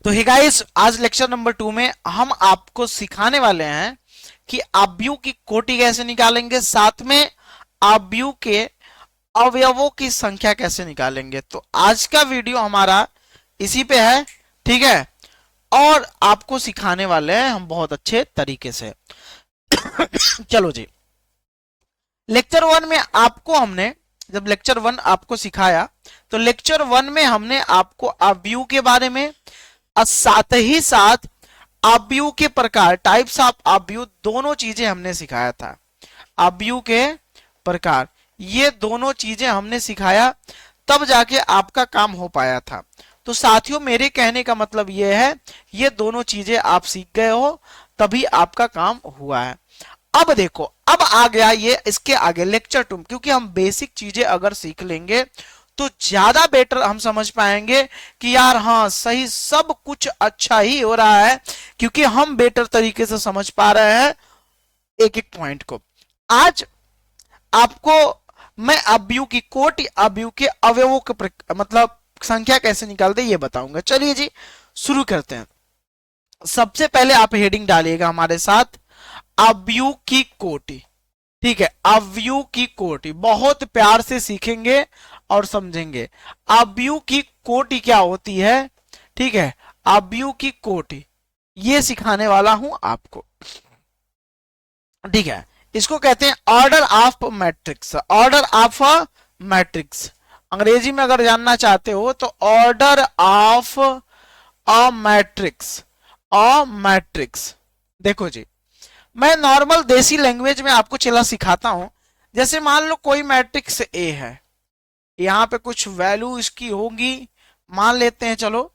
तो hey guys, आज lecture number 2 में हम आपको सिखाने वाले हैं कि आव्यूह की कोटि कैसे निकालेंगे, साथ में आव्यूह के अवयवों की संख्या कैसे निकालेंगे। तो आज का वीडियो हमारा इसी पे है, ठीक है। और आपको सिखाने वाले हैं हम बहुत अच्छे तरीके से। चलो जी, लेक्चर 1 में आपको हमने जब लेक्चर 1 आपको सिखाया तो लेक्चर 1 में हमने आपको आव्यूह के बारे में और साथ ही साथ आव्यूह के प्रकार, टाइप्स ऑफ आव्यूह, दोनों चीजें हमने सिखाया था। आव्यूह के प्रकार, ये दोनों चीजें हमने सिखाया, तब जाके आपका काम हो पाया था। तो साथियों, मेरे कहने का मतलब ये है, ये दोनों चीजें आप सीख गए हो तभी आपका काम हुआ है। अब देखो, अब आ गया ये इसके आगे लेक्चर 2, क्योंकि हम बेसिक चीजें अगर सीख लेंगे तो ज्यादा बेटर हम समझ पाएंगे कि यार हाँ सही, सब कुछ अच्छा ही हो रहा है, क्योंकि हम बेटर तरीके से समझ पा रहे हैं एक एक पॉइंट को। आज आपको मैं आव्यूह की कोटि, आव्यूह के अवयवों के मतलब संख्या कैसे निकालते ये बताऊंगा। चलिए जी, शुरू करते हैं। सबसे पहले आप हेडिंग डालिएगा हमारे साथ, आव्यूह की कोटि। ठीक है, आव्यूह की कोटि बहुत प्यार से सीखेंगे और समझेंगे। आव्यूह की कोटि क्या होती है, ठीक है, आव्यूह की कोटि ये सिखाने वाला हूं आपको, ठीक है। इसको कहते हैं order of matrix, order of matrix. अंग्रेजी में अगर जानना चाहते हो तो order of a matrix, a matrix. देखो जी, मैं नॉर्मल देसी लैंग्वेज में आपको चला सिखाता हूं। जैसे मान लो कोई मैट्रिक्स ए है, यहां पे कुछ वैल्यू इसकी होगी, मान लेते हैं, चलो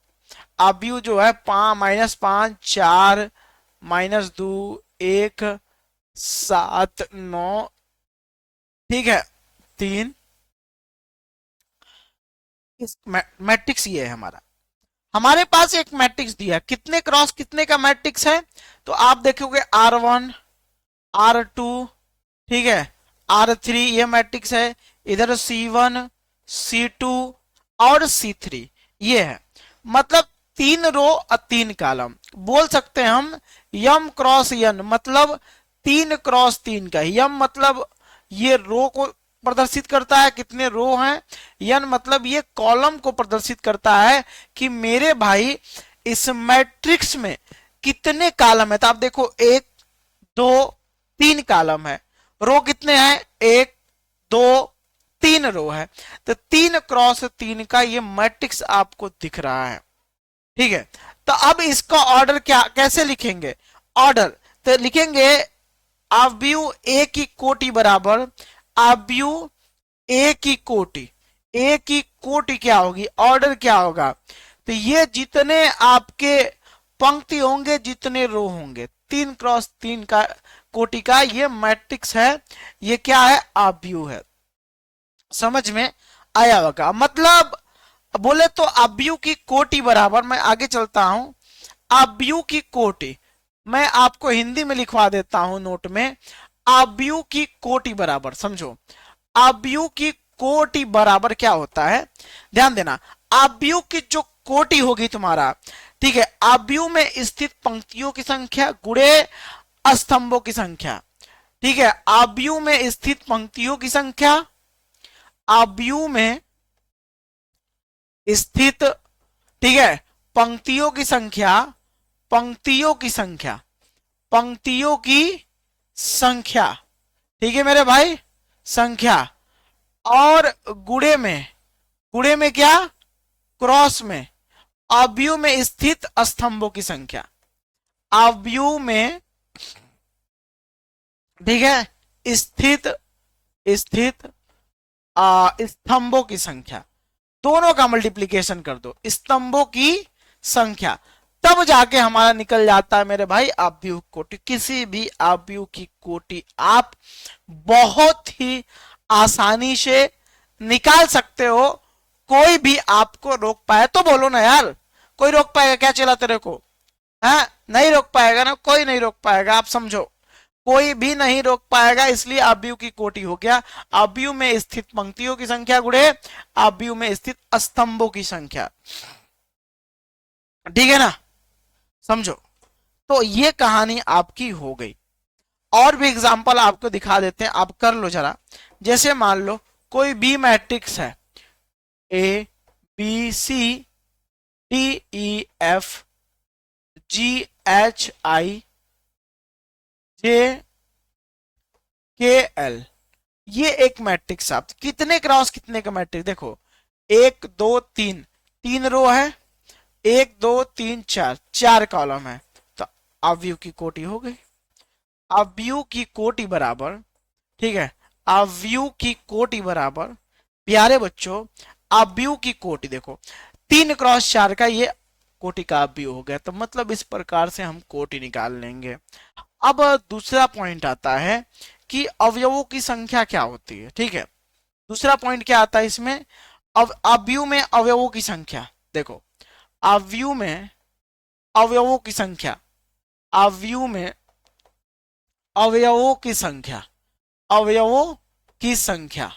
आव्यूह जो है -5, 4, -2, 1, 7, 9, ठीक है, 3। इस मैट्रिक्स ये है हमारा। हमारे पास एक मैट्रिक्स दिया, कितने क्रॉस कितने का मैट्रिक्स है, तो आप देखोगे R1, R2, ठीक है, R3, ये मैट्रिक्स है। इधर C1, C2 और C3 ये है। मतलब 3 रो और 3 कॉलम, बोल सकते हैं हम यम क्रॉस यन, मतलब 3 क्रॉस 3 का। यम मतलब ये रो को प्रदर्शित करता है, कितने रो हैं। यन मतलब ये कॉलम को प्रदर्शित करता है कि मेरे भाई इस मैट्रिक्स में कितने कॉलम है। तो आप देखो 1, 2, 3 कॉलम है। रो कितने हैं, 1, 2, 3 रो है। तो 3 क्रॉस 3 का ये मैट्रिक्स आपको दिख रहा है, ठीक है। तो अब इसका ऑर्डर क्या, कैसे लिखेंगे ऑर्डर, तो लिखेंगे आव्यूह ए की कोटि बराबर आव्यूह ए की कोटि। ए की कोटि क्या होगी, ऑर्डर क्या होगा, तो ये जितने आपके पंक्ति होंगे, जितने रो होंगे, 3 क्रॉस 3 का कोटि का ये मैट्रिक्स है। ये क्या है, आव्यूह है। समझ में आया होगा। मतलब बोले तो आव्यूह की कोटि बराबर, मैं आगे चलता हूं, आव्यूह की कोटि मैं आपको हिंदी में लिखवा देता हूं नोट में। आव्यूह की कोटि बराबर, समझो, आव्यूह की कोटि बराबर क्या होता है, ध्यान देना। आव्यूह की जो कोटि होगी तुम्हारा, ठीक है, आव्यूह में स्थित पंक्तियों की संख्या गुणे स्तंभों की संख्या, ठीक है। आव्यूह में स्थित पंक्तियों की संख्या, आव्यूह में स्थित, ठीक है, पंक्तियों की संख्या, पंक्तियों की संख्या, पंक्तियों की संख्या, ठीक है मेरे भाई, संख्या। और गुणे में, गुणे में क्या, क्रॉस में, आव्यूह में स्थित स्तंभों की संख्या, आव्यूह में, ठीक है, स्थित, स्थित स्तंभों की संख्या, दोनों का मल्टीप्लीकेशन कर दो, स्तंभों की संख्या, तब जाके हमारा निकल जाता है मेरे भाई आव्यूह कोटि। किसी भी आव्यूह की कोटि आप बहुत ही आसानी से निकाल सकते हो। कोई भी आपको रोक पाए तो बोलो ना यार, कोई रोक पाएगा क्या चला तेरे को, है नहीं रोक पाएगा ना, कोई नहीं रोक पाएगा, आप समझो, कोई भी नहीं रोक पाएगा। इसलिए आव्यूह की कोटि हो गया आव्यूह में स्थित पंक्तियों की संख्या गुणे आव्यूह में स्थित स्तंभों की संख्या। ठीक है ना, समझो। तो ये कहानी आपकी हो गई। और भी एग्जांपल आपको दिखा देते हैं, आप कर लो जरा। जैसे मान लो कोई बी मैट्रिक्स है, A B C D E F G H I J K L, ये एक मैट्रिक्स। आप कितने क्रॉस कितने का मैट्रिक्स देखो, एक दो तीन, तीन रो है, एक दो तीन चार, चार कॉलम है। तो अवयव की कोटि हो गई। अवयव की कोटि बराबर, ठीक है, अवयव की कोटि बराबर, प्यारे बच्चों, अवयव की कोटि देखो, तीन क्रॉस चार का ये कोटि का अवयव हो गया। तो मतलब इस प्रकार से हम कोटि निकाल लेंगे। अब दूसरा पॉइंट आता है कि अवयवों की संख्या क्या होती है। ठीक है, दूसरा पॉइंट क्या आता है इसमें, अब अवयव में अवयवों की संख्या देखो, अवयव में अवयवों की संख्या, अवयव में अवयवों की संख्या, अवयवों की संख्या,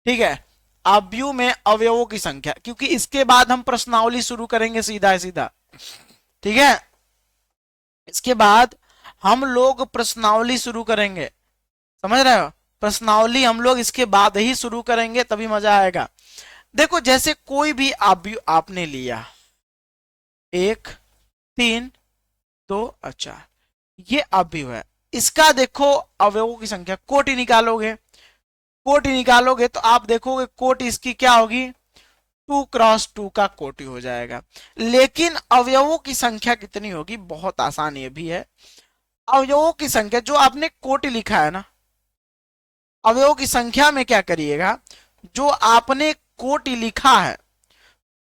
ठीक है, अवयव में अवयवों की संख्या, क्योंकि इसके बाद हम प्रश्नावली शुरू करेंगे सीधा सीधा। ठीक है, इसके बाद हम लोग प्रश्नावली शुरू करेंगे, समझ रहे हो, प्रश्नावली हम लोग इसके बाद ही शुरू करेंगे, तभी मजा आएगा। देखो जैसे कोई भी अवयव आपने लिया, एक तीन दो अच्छा, ये अवयव है, इसका देखो अवयवों की संख्या, कोटि निकालोगे, कोटि निकालोगे तो आप देखोगे कोटि इसकी क्या होगी, टू क्रॉस टू का कोटि हो जाएगा। लेकिन अवयवों की संख्या कितनी होगी, बहुत आसान ये भी है। अवयवों की संख्या जो आपने कोटि लिखा है ना, अवयवों की संख्या में क्या करिएगा, जो आपने कोटि लिखा है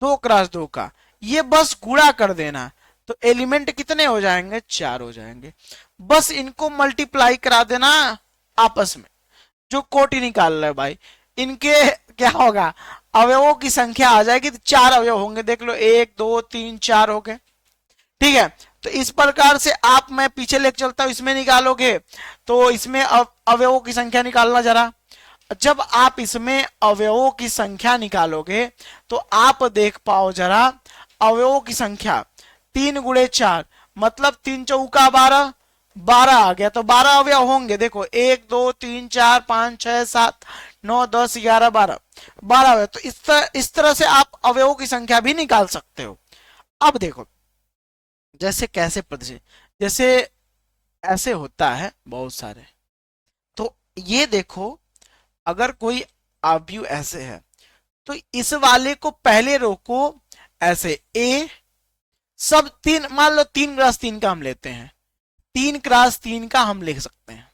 दो क्रॉस दो का, ये बस गुणा कर देना, तो एलिमेंट कितने हो जाएंगे, चार हो जाएंगे। बस इनको मल्टीप्लाई करा देना आपस में, जो कोटि निकाल रहे भाई, इनके क्या होगा, अवयवों की संख्या आ जाएगी, तो चार अवयव होंगे, देख लो, एक दो तीन चार हो गए। ठीक है, तो इस प्रकार से आप, मैं पीछे लेके चलता हूं, इसमें निकालोगे तो इसमें अवयवों की संख्या निकालना जरा। जब आप इसमें अवयवों की संख्या निकालोगे तो आप देख पाओ जरा, अवयवों की संख्या तीन गुणे चार, मतलब तीन चौका बारह, बारह आ गया, तो बारह अवयव होंगे। देखो एक दो तीन चार पांच छह सात नौ दस ग्यारह बारह, बारह अवयव। तो इस तरह से आप अवयवों की संख्या भी निकाल सकते हो। अब देखो जैसे कैसे प्रतिशत, जैसे ऐसे होता है बहुत सारे। तो ये देखो, अगर कोई अवयव ऐसे है, तो इस वाले को पहले रोको, ऐसे ए, सब तीन, मान लो तीन क्रॉस तीन का हम लेते हैं, तीन क्रॉस तीन का हम लिख सकते हैं।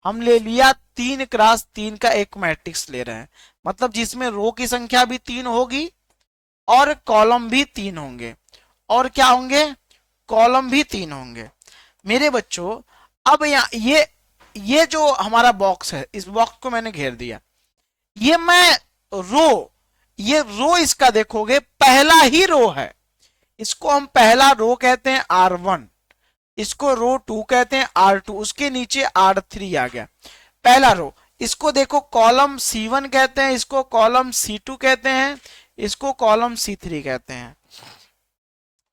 हम ले लिया तीन क्रॉस तीन का एक मैट्रिक्स ले रहे हैं, मतलब जिसमें रो की संख्या भी तीन होगी और कॉलम भी तीन होंगे, और क्या होंगे, कॉलम भी तीन होंगे। मेरे बच्चों, अब यहाँ ये जो हमारा बॉक्स है, इस बॉक्स को मैंने घेर दिया, ये मैं रो, ये रो इसका देखोगे पहला ही रो है, इसको हम पहला रो कहते हैं R1, इसको रो टू कहते हैं R2, उसके नीचे R3 आ गया, पहला रो। इसको देखो कॉलम C1 कहते हैं, इसको कॉलम C2 कहते हैं, इसको कॉलम C3 कहते हैं।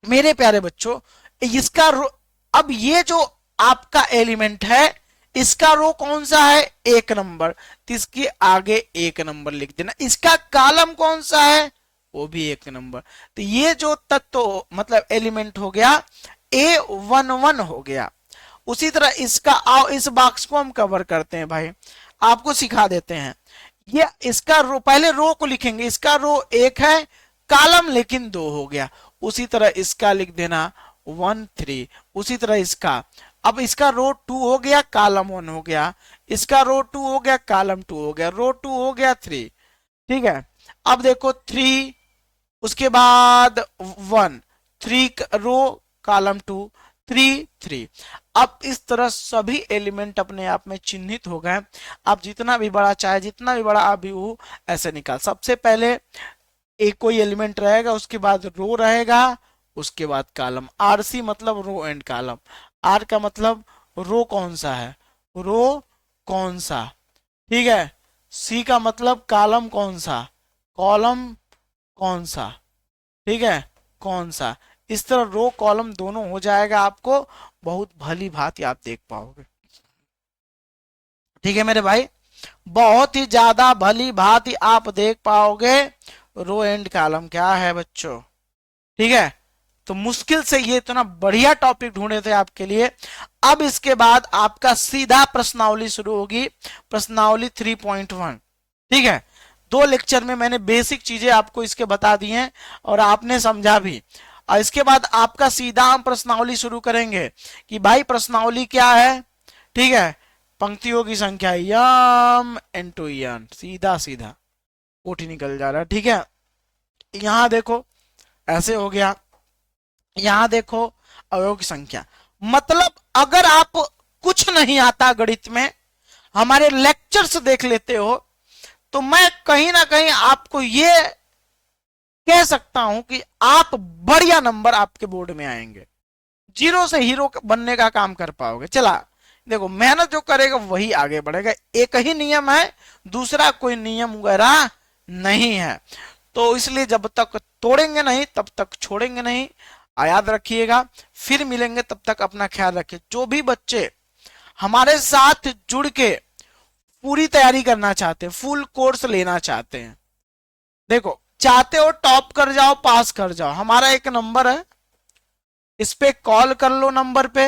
मेरे प्यारे बच्चों, इसका रो, अब ये जो आपका एलिमेंट है, इसका रो कौन सा है, एक नंबर, तो इसके आगे एक नंबर लिख देना। इसका कॉलम कौन सा है, वो भी एक नंबर। तो ये जो तत्व मतलब एलिमेंट हो गया A11 हो गया। उसी तरह इसका, आओ इस बॉक्स को हम कवर करते हैं भाई, आपको सिखा देते हैं। ये इसका रो, पहले रो को लिखेंगे, इसका रो एक है, कॉलम लेकिन दो हो गया। उसी तरह इसका लिख देना 1 3, उसी तरह इसका, अब इसका रो टू हो गया, कॉलम वन हो गया, इसका रो टू हो गया, कॉलम टू हो गया, रो टू हो गया 3। ठीक है, अब देखो 3, उसके बाद 1, 3 रो, कॉलम टू, 3 3। अब इस तरह सभी एलिमेंट अपने आप में चिन्हित हो गए। आप जितना भी बड़ा चाहे, जितना भी बड़ा अभी हो, ऐसे निकाल। सबसे पहले एक कोई एलिमेंट रहेगा, उसके बाद रो रहेगा, उसके बाद कॉलम। RC मतलब रो एंड कॉलम, R का मतलब रो कौन सा है, रो कौन सा, ठीक है, C का मतलब कॉलम कौन सा, कॉलम कौन सा, ठीक है, कौन सा। इस तरह रो कॉलम दोनों हो जाएगा, आपको बहुत भली भांति आप देख पाओगे। ठीक है मेरे भाई, बहुत ही ज्यादा भली भांति आप देख पाओगे रो एंड कॉलम क्या है बच्चों। ठीक है, तो मुश्किल से ये इतना बढ़िया टॉपिक ढूंढे थे आपके लिए। अब इसके बाद आपका सीधा प्रश्नावली शुरू होगी, प्रश्नावली 3.1। ठीक है, 2 लेक्चर में मैंने बेसिक चीजें आपको इसके बता दी हैं और आपने समझा भी। और इसके बाद आपका सीधा हम प्रश्नावली शुरू करेंगे कि भाई प्रश्नावली क्या है। ठीक है, पंक्तियों की संख्या यम इंटू यन, सीधा सीधा कोठी निकल जा रहा है। ठीक है, यहां देखो ऐसे हो गया, यहां देखो अवयव की संख्या। मतलब अगर आप कुछ नहीं आता गणित में, हमारे लेक्चर्स देख लेते हो, तो मैं कहीं ना कहीं आपको ये कह सकता हूं कि आप बढ़िया नंबर आपके बोर्ड में आएंगे, जीरो से हीरो बनने का काम कर पाओगे। चला देखो, मेहनत जो करेगा वही आगे बढ़ेगा, एक ही नियम है, दूसरा कोई नियम वगैरह नहीं है। तो इसलिए जब तक तोड़ेंगे नहीं तब तक छोड़ेंगे नहीं, याद रखिएगा। फिर मिलेंगे, तब तक अपना ख्याल रखिए। जो भी बच्चे हमारे साथ जुड़ के पूरी तैयारी करना चाहते हैं, फुल कोर्स लेना चाहते हैं, देखो चाहते हो टॉप कर जाओ, पास कर जाओ, हमारा एक नंबर है, इस पे कॉल कर लो नंबर पे।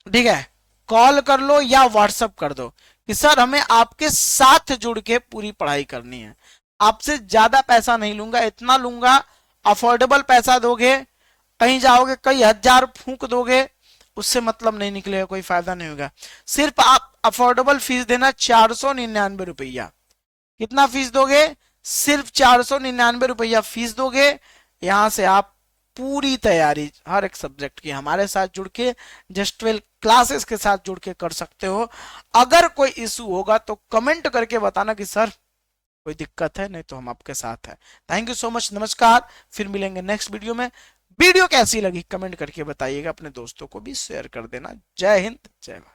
ठीक है, कॉल कर लो या व्हाट्सएप कर दो कि सर हमें आपके साथ जुड़ के पूरी पढ़ाई करनी है, आपसे ज्यादा पैसा नहीं लूंगा, इतना लूंगा, अफोर्डेबल पैसा दोगे, कहीं जाओगे कई हजार फूंक दोगे, उससे मतलब नहीं निकलेगा, कोई फायदा नहीं होगा। सिर्फ आप अफोर्डेबल फीस देना 499 रुपया। कितना फीस दोगे? सिर्फ 499 रुपया फीस दोगे। यहां से आप पूरी तैयारी हर एक सब्जेक्ट की हमारे साथ जुड़ के, जस्ट 12 क्लासेस के साथ जुड़ के कर सकते हो। अगर कोई इशू होगा तो कमेंट करके बताना कि सर कोई दिक्कत है, नहीं तो हम आपके साथ हैं। थैंक यू सो मच, नमस्कार, फिर मिलेंगे नेक्स्ट वीडियो में। वीडियो कैसी लगी कमेंट करके बताइएगा, अपने दोस्तों को भी शेयर कर देना। जय हिंद, जय भारत।